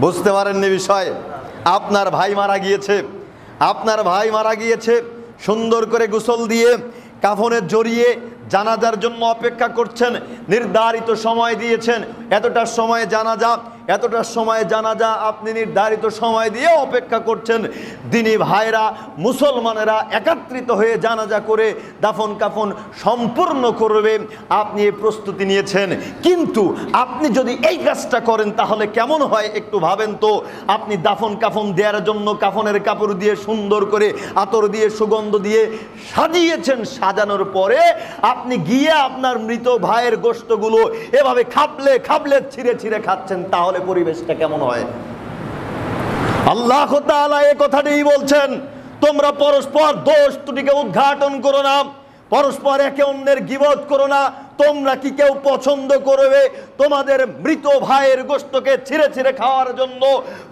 বুঝতে পারেননি বিষয়? আপনার ভাই মারা গিয়েছে, আপনার ভাই মারা গিয়েছে, সুন্দর করে গোসল দিয়ে কাফনে জড়িয়ে জানাজার জন্য অপেক্ষা করছেন, নির্ধারিত সময় দিয়েছেন, এতটা সময় জানাজা, এতটা সময় জানাজা, আপনি নির্ধারিত সময় দিয়ে অপেক্ষা করছেন। দিনী ভাইরা, মুসলমানেরা একত্রিত হয়ে জানাজা করে দাফন কাফন সম্পূর্ণ করবে, আপনি এই প্রস্তুতি নিয়েছেন। কিন্তু আপনি যদি এই কাজটা করেন তাহলে কেমন হয় একটু ভাবেন তো। আপনি দাফন কাফন দেওয়ার জন্য কাফনের কাপড় দিয়ে সুন্দর করে আতর দিয়ে সুগন্ধ দিয়ে সাজিয়েছেন, সাজানোর পরে আপনি গিয়ে আপনার মৃত ভাইয়ের গোশতগুলো এভাবে খাবলে খাবলে ছিঁড়ে ছিঁড়ে খাচ্ছেন, তাহলে পরিবেশটা কেমন হয়? আল্লাহ তাআলা এই কথাটাই বলছেন, তোমরা পরস্পর দোষ ত্রুটিকে উদ্ঘাটন করো না, পরস্পর একে অন্যের গীবত করো না। তোমরা কি কেউ পছন্দ করবে তোমাদের মৃত ভাইয়ের গোশতকে ছিঁড়ে ছিঁড়ে খাওয়ার জন্য?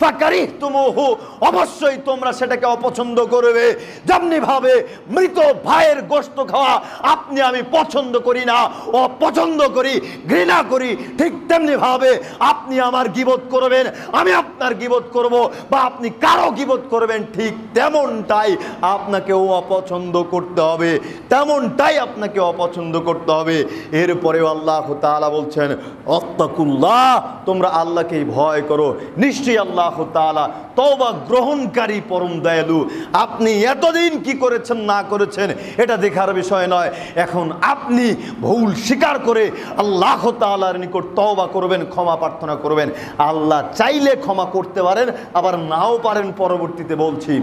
ফাকারিহতুমুহু, অবশ্যই তোমরা সেটাকে অপছন্দ করবে। যেমনি ভাবে মৃত ভাইয়ের গোশত খাওয়া আপনি আমি পছন্দ করি না, অপছন্দ করি, ঘৃণা করি, ঠিক তেমনি ভাবে আপনি আমার গীবত করবেন, আমি আপনার গীবত করব, বা আপনি কারো গীবত করবেন, ঠিক তেমনটাই আপনাকেও অপছন্দ করতে হবে, তেমনটাই আপনাকে অপছন্দ করতে হবে। এরপরেও আল্লাহ তাআলা বলছেন, আত্তাকুল্লাহ, তোমরা আল্লাহকেই ভয় করো, নিশ্চয়ই আল্লাহ তাআলা তওবা গ্রহণকারী পরম দয়ালু। আপনি এতদিন কি করেছেন না করেছেন এটা দেখার বিষয় নয়, এখন আপনি ভুল স্বীকার করে আল্লাহ তাআলার নিকট তওবা করবেন, ক্ষমা প্রার্থনা করবেন। আল্লাহ চাইলে ক্ষমা করতে পারেন, আবার নাও পারেন। পরবর্তীতে বলছি,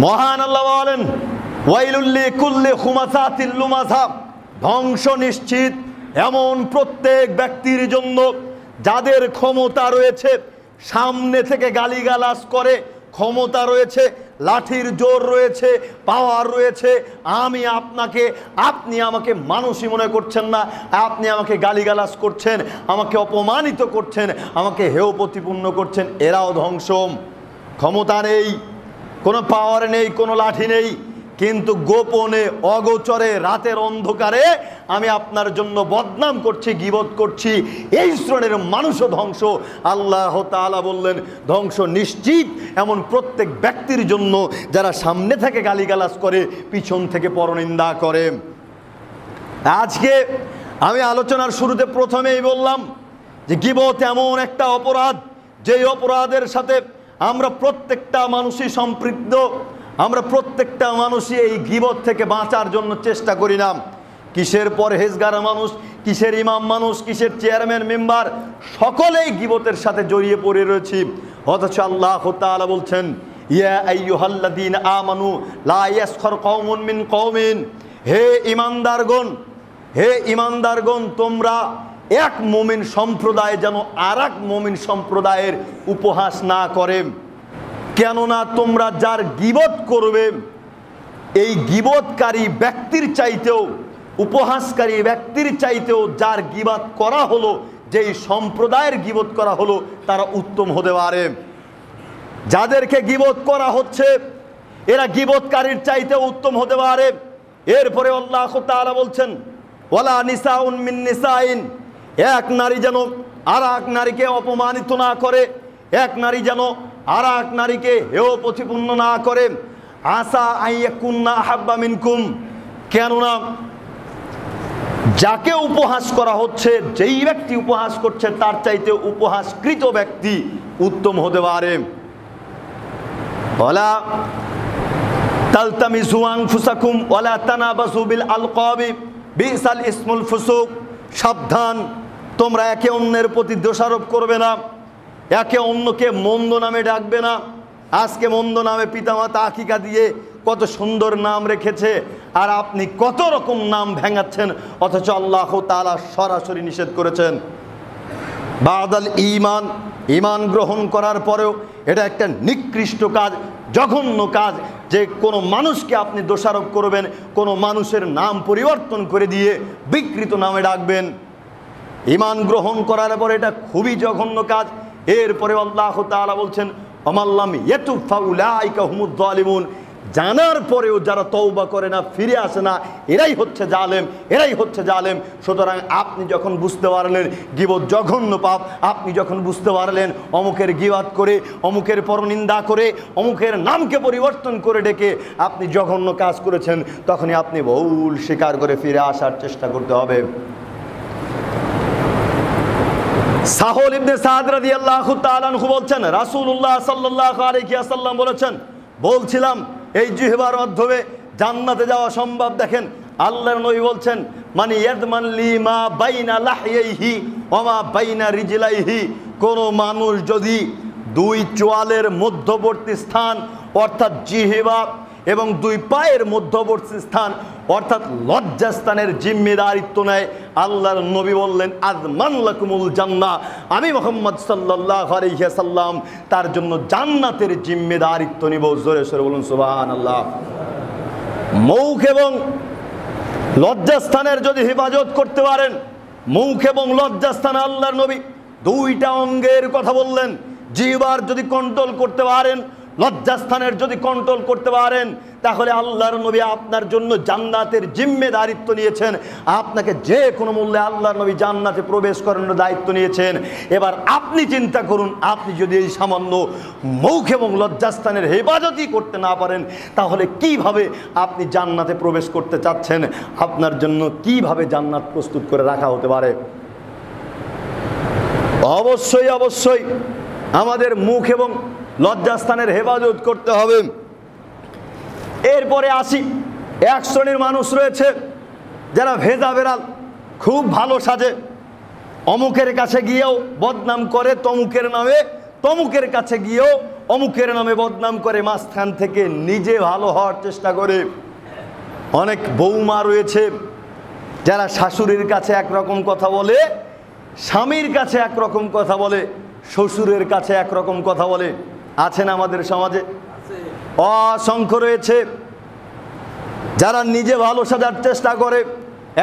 মহান আল্লাহ বলেন, ওয়াইলুল লিকুল্লি হুমাযাতিল লুমাযা, ধ্বংস নিশ্চিত এমন প্রত্যেক ব্যক্তির জন্য যাদের ক্ষমতা রয়েছে, সামনে থেকে গালিগালাজ করে, ক্ষমতা রয়েছে, লাঠির জোর রয়েছে, পাওয়ার রয়েছে। আমি আপনাকে, আপনি আমাকে মানুষই মনে করছেন না, আপনি আমাকে গালিগালাজ করছেন, আমাকে অপমানিত করছেন, আমাকে হেয় প্রতিপন্ন করছেন। এরাও ধ্বংস। ক্ষমতা নেই, কোনো পাওয়ার নেই, কোনো লাঠি নেই, কিন্তু গোপনে অগোচরে রাতের অন্ধকারে আমি আপনার জন্য বদনাম করছি, গীবত করছি, এই শ্রেণীর মানুষও ধ্বংস। আল্লাহ তাআলা বললেন, ধ্বংস নিশ্চিত এমন প্রত্যেক ব্যক্তির জন্য যারা সামনে থেকে গালিগালাজ করে, পিছন থেকে পরনিন্দা করে। আজকে আমি আলোচনার শুরুতে প্রথমেই বললাম যে গীবত এমন একটা অপরাধ, যেই অপরাধের সাথে আমরা প্রত্যেকটা মানুষই সম্পৃক্ত। আমরা প্রত্যেকটা মানুষই এই গীবত থেকে বাঁচার জন্য চেষ্টা করি না। কিসের পরহেজগার মানুষ, কিসের ইমাম মানুষ, কিসের চেয়ারম্যান মেম্বার, সকলেই গীবতের সাথে জড়িয়ে পড়ে রয়েছি। অথচ আল্লাহ তাআলা বলছেন, ইয়া আইয়ুহাল্লাযীনা আমানু লা ইয়াসখার কওমুন মিন কওমিন, হে ঈমানদারগণ, হে ঈমানদারগণ, তোমরা এক মুমিন সম্প্রদায় যেন আর এক মুমিন সম্প্রদায়ের উপহাস না করে। কেননা তোমরা যার গীবত করবে, এই গীবতকারী ব্যক্তির চাইতেও, উপহাসকারী ব্যক্তির চাইতেও যার গীবত করা হলো, যেই সম্প্রদায়ের গীবত করা হলো, তারা উত্তম হতে পারে। যাদেরকে গীবত করা হচ্ছে এরা গীবতকারীর চাইতেও উত্তম হতে পারে। এরপরে আল্লাহ তাআলা বলছেন, ওয়ালা নিসাউন মিন নিসাইন, এক নারী যেন আর এক নারীকে অপমানিত না করে, এক নারী যেন আর এক নারীকে হেয় প্রতিপন্ন না করে। আসা আইয়াকুন্না আহাব্বা মিনকুম, কেননা যাকে উপহাস করা হচ্ছে, যেই ব্যক্তি উপহাস করছে তার চাইতে উপহাসকৃত ব্যক্তি উত্তম হতে পারে। ওয়ালা তালতামিসু আনফুসাকুম ওয়ালা তানাবাসু বিল আলকাবি বিসাল ইসমুল ফুসুক, সাবধান, তোমরা একে অন্যের প্রতি দোষারোপ করবে না, একে অন্যকে মন্দ নামে ডাকবে না। আজকে মন্দ নামে পিতামাতা আকিকা দিয়ে কত সুন্দর নাম রেখেছে, আর আপনি কত রকম নাম ভেঙাচ্ছেন, অথচ আল্লাহ তাআলা সরাসরি নিষেধ করেছেন। বাদাল ঈমান, ঈমান গ্রহণ করার পরেও এটা একটা নিকৃষ্ট কাজ, জঘন্য কাজ, যে কোনো মানুষকে আপনি দোষারোপ করবেন, কোনো মানুষের নাম পরিবর্তন করে দিয়ে বিকৃত নামে ডাকবেন। ঈমান গ্রহণ করার পরে এটা খুবই জঘন্য কাজ। এরপরে আল্লাহ তাআলা বলছেন, আমাল্লাম ইয়াতুব ফাউলাইকা হুমুয যালিমুন, জানার পরেও যারা তওবা করে না, ফিরে আসে না, এরাই হচ্ছে জালেম, এরাই হচ্ছে জালেম। সুতরাং আপনি যখন বুঝতে পারলেন গীবত জঘন্য পাপ, আপনি যখন বুঝতে পারলেন অমুকের গীবাত করে, অমুকের পরনিন্দা করে, অমুকের নামকে পরিবর্তন করে ডেকে আপনি জঘন্য কাজ করেছেন, তখনই আপনি ভুল স্বীকার করে ফিরে আসার চেষ্টা করতে হবে। সাহল ইবনে সাদ রাদিয়াল্লাহু তাআলা আনহু বলছেন, রাসূলুল্লাহ সাল্লাল্লাহু আলাইহি ওয়াসাল্লাম বলেছেন, বলছিলাম এই জিহ্বার মাধ্যমে জান্নাতে যাওয়া সম্ভব। দেখেন আল্লাহর নবী বলছেন, মানে ইয়াদমান লিমা বাইনা লাহইহি ওয়া মা বাইনা রিজলাইহি, কোন মানুষ যদি দুই চোয়ালের মধ্যবর্তী স্থান অর্থাৎ জিহ্বা এবং দুই পায়ের মধ্যবর্তী স্থান অর্থাৎ লজ্জাস্থানের জিম্মেদারিত্ব নেয়, আল্লাহর নবী বললেন আযমান লাকুমুল জান্নাহ, আমি মুহাম্মদ সাল্লাল্লাহু আলাইহি ওয়াসাল্লাম তার জন্য জান্নাতের জিম্মেদারিত্ব নিব। জোরে সোরে বলুন সুবহানাল্লাহ। মুখ এবং লজ্জাস্থানের যদি হেফাজত করতে পারেন, মুখ এবং লজ্জাস্থানে আল্লাহর নবী দুইটা অঙ্গের কথা বললেন, জিহ্বার যদি কন্ট্রোল করতে পারেন, লজ্জাস্থানের যদি কন্ট্রোল করতে পারেন, তাহলে আল্লাহর নবী আপনার জন্য জান্নাতের জিম্মেদারিত্ব নিয়েছেন। আপনাকে যে কোনো মূল্যে আল্লাহর নবী জান্নাতে প্রবেশ করানোর দায়িত্ব নিয়েছেন। এবার আপনি চিন্তা করুন, আপনি যদি এই সামান্য মুখ এবং লজ্জাস্থানের হেফাজতই করতে না পারেন, তাহলে কিভাবে আপনি জান্নাতে প্রবেশ করতে চাচ্ছেন? আপনার জন্য কিভাবে জান্নাত প্রস্তুত করে রাখা হতে পারে? অবশ্যই অবশ্যই আমাদের মুখ এবং লজ্জাস্থানের হেফাজত করতে হবে। এরপরে আসি, এক শ্রেণীর মানুষ রয়েছে যারা ভেজা বেড়াল, খুব ভালো সাজে, অমুকের কাছে গিয়েও বদনাম করে তমুকের নামে, তমুকের কাছে গিয়েও অমুকের নামে বদনাম করে, মাঝখান থেকে নিজে ভালো হওয়ার চেষ্টা করে। অনেক বৌমা রয়েছে যারা শাশুড়ির কাছে একরকম কথা বলে, স্বামীর কাছে একরকম কথা বলে, শ্বশুরের কাছে একরকম কথা বলে। আছেন আমাদের সমাজে অসংখ্য রয়েছে যারা নিজে ভালো সাজার চেষ্টা করে,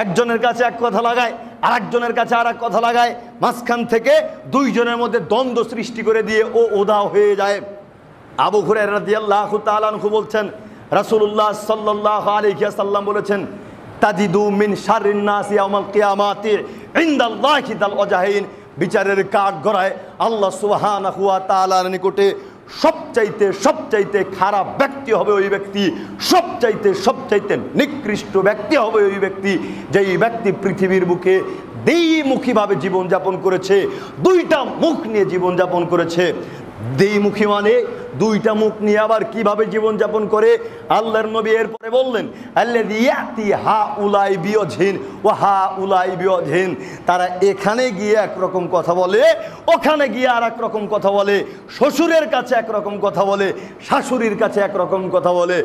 একজনের কাছে এক কথা লাগায়, আর একজনের কাছে আর এক কথা লাগায়, মাঝখান থেকে দুইজনের মধ্যে দ্বন্দ্ব সৃষ্টি করে দিয়ে ও উধাও হয়ে যায়। আবু হুরায়রা রাদিয়াল্লাহু তাআলা আনহু বলছেন, রাসূলুল্লাহ সাল্লাল্লাহু আলাইহি ওয়াসাল্লাম বলেছেন, তাজিদু মিন শাররিন নাসি ইয়াউমাল কিয়ামাতি ইনদাল্লাহি দাল ওয়াজহাইন, বিচারের কাঠ গড়ায় আল্লাহ সুবহানাহু ওয়া তাআলার নিকটে সবচাইতে খারাপ ব্যক্তি হবে ওই ব্যক্তি, সবচাইতে নিকৃষ্ট ব্যক্তি হবে ওই ব্যক্তি যেই ব্যক্তি পৃথিবীর বুকে দ্বিমুখীভাবে জীবনযাপন করেছে, দুইটা মুখ নিয়ে জীবনযাপন করেছে। দ্বিমুখী মানে দুইটা মুখ নিয়ে আবার কিভাবে জীবনযাপন করে? আল্লাহর নবী এরপরে বললেন, আল্লাযী ইয়াতি হাউলাই বিওজহিন ওয়া হাউলাই বিওজহিন, তারা এখানে গিয়ে একরকম কথা বলে, ওখানে গিয়ে আর এক রকম কথা বলে, শ্বশুরের কাছে একরকম কথা বলে, শাশুড়ির কাছে একরকম কথা বলে,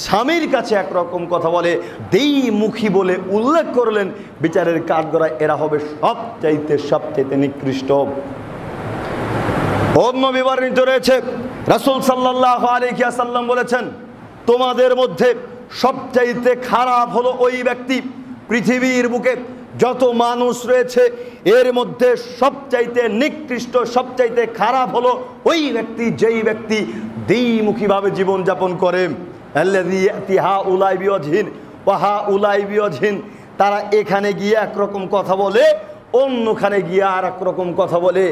স্বামীর কাছে একরকম কথা বলে। দ্বিমুখী বলে উল্লেখ করলেন, বিচারের কাঠগড়ায় এরা হবে সবচাইতে নিকৃষ্ট। অন্য বিবরণিত রয়েছে, রাসূল সাল্লাল্লাহু আলাইহি ওয়াসাল্লাম বলেছেন, তোমাদের মধ্যে সবচাইতে খারাপ হলো ওই ব্যক্তি, পৃথিবীর বুকে যত মানুষ রয়েছে এর মধ্যে সবচাইতে নিকৃষ্ট, সবচাইতে খারাপ হলো ওই ব্যক্তি যেই ব্যক্তি দ্বিমুখীভাবে জীবনযাপন করে। আল্লাযী ইয়াতি হাউলাই বিওজহিন ওয়া হাউলাই বিওজহিন, তারা এখানে গিয়ে একরকম কথা বলে, অন্যখানে গিয়ে আর এক রকম কথা বলে।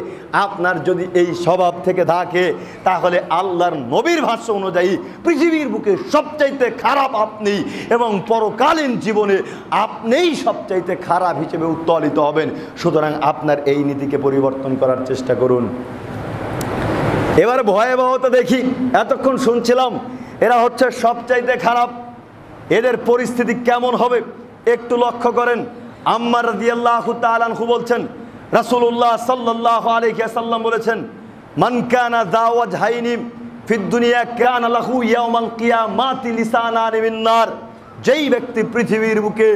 আপনার যদি এই স্বভাব থেকে থাকে, তাহলে আল্লাহর নবীর ভাষ্য অনুযায়ী পৃথিবীর বুকে সবচাইতে খারাপ আপনি, এবং পরকালীন জীবনে আপনিই সবচাইতে খারাপ হিসেবে উত্তোলিত হবেন। সুতরাং আপনার এই নীতিকে পরিবর্তন করার চেষ্টা করুন। এবার ভয়াবহতা দেখি। এতক্ষণ শুনছিলাম এরা হচ্ছে সবচাইতে খারাপ, এদের পরিস্থিতি কেমন হবে একটু লক্ষ্য করেন। আম্মার রাদিয়াল্লাহু তাআলা আনহু বলছেন, রাসূলুল্লাহ সাল্লাল্লাহু আলাইহি ওয়াসাল্লাম বলেছেন, মান কানা যা ওয়াজহাইনি ফিদ দুনিয়া কানা লাহু ইয়াউমাল কিয়ামাতি লিসানান মিন নার, যেই ব্যক্তি পৃথিবীর বুকে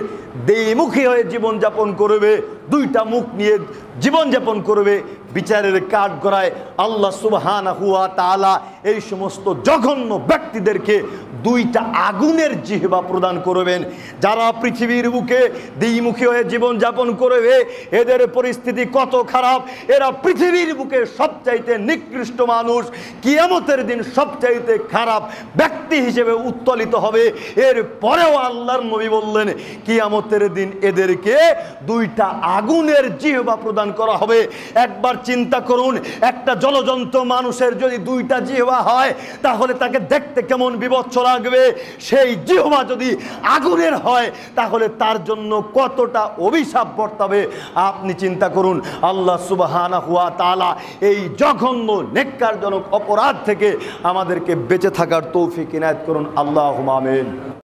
দ্বিমুখী হয়ে জীবনযাপন করবে, দুইটা মুখ নিয়ে জীবনযাপন করবে, বিচারের কাঠ গড়ায় আল্লাহ সুবহানাহু ওয়া তাআলা এই সমস্ত জঘন্য ব্যক্তিদেরকে দুইটা আগুনের জিহ্বা প্রদান করবেন। যারা পৃথিবীর বুকে দ্বিমুখী হয়ে জীবনযাপন করবে, এদের পরিস্থিতি কত খারাপ। এরা পৃথিবীর বুকে সবচাইতে নিকৃষ্ট মানুষ, কিয়ামতের দিন সবচাইতে খারাপ ব্যক্তি হিসেবে উত্তোলিত হবে। এর পরেও আল্লাহর নবী বললেন কিয়ামতের দিন এদেরকে দুইটা আগুনের জিহ্বা প্রদান করা হবে। একবার চিন্তা করুন, একটা জলজন্ত মানুষের যদি দুইটা জিহ্বা হয় তাহলে তাকে দেখতে কেমন বিভৎস লাগবে। সেই জিহ্বা যদি আগুনের হয় তাহলে তার জন্য কতটা অভিশাপ বর্তাবে আপনি চিন্তা করুন। আল্লাহ সুবহানাহু ওয়া তাআলা এই জঘন্য নেক্কারজনক অপরাধ থেকে আমাদেরকে বেঁচে থাকার তৌফিক ইনায়াত করুন। আল্লাহুম্মা আমিন।